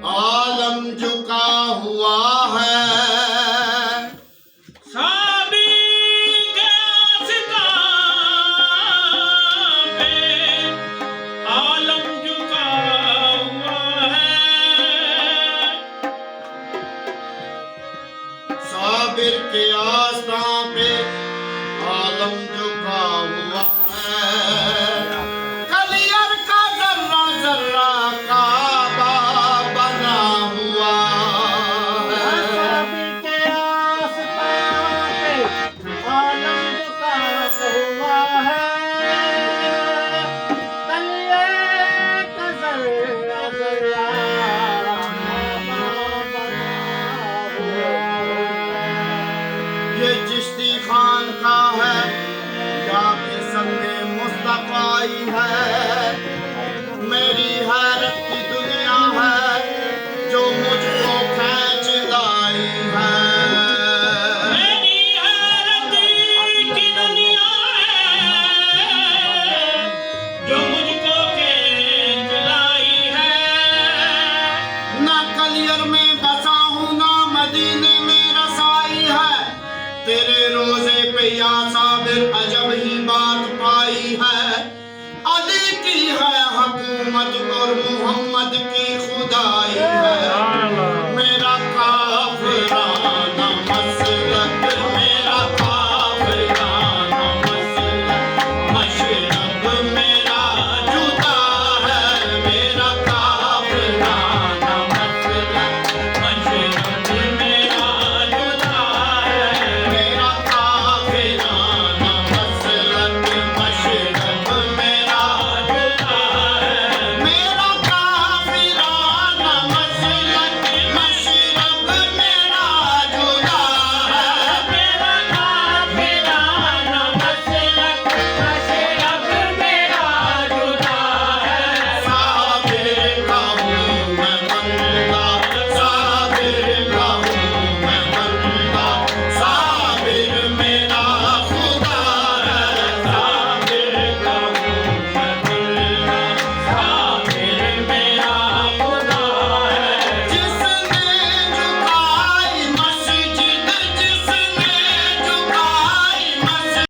आलम झुका हुआ है। साबी के आस्तां पे आलम झुका हुआ है। साबिर के आस्तां पे आलम झुका हुआ है। कलियर का जर्रा जर्रा काबा बना हुआ है। साबिर के आस्तां पे आलम झुका हुआ है। कलियर का जर्रा जर्रा काबा बना हुआ है। ये चिश्ती खान का है या कि संगे मुस्तफाई है। मेरी हैरत की दुनिया है जो मुझको खींच लाई है। मेरी हैरत की दुनिया है जो मुझको खींच लाई है। ना कलियर में बसा हूँ ना मदीने में रसाई है। तेरे रोजे पे या साबिर अजब ही बात पाई है। अली की है हुकूमत और मोहम्मद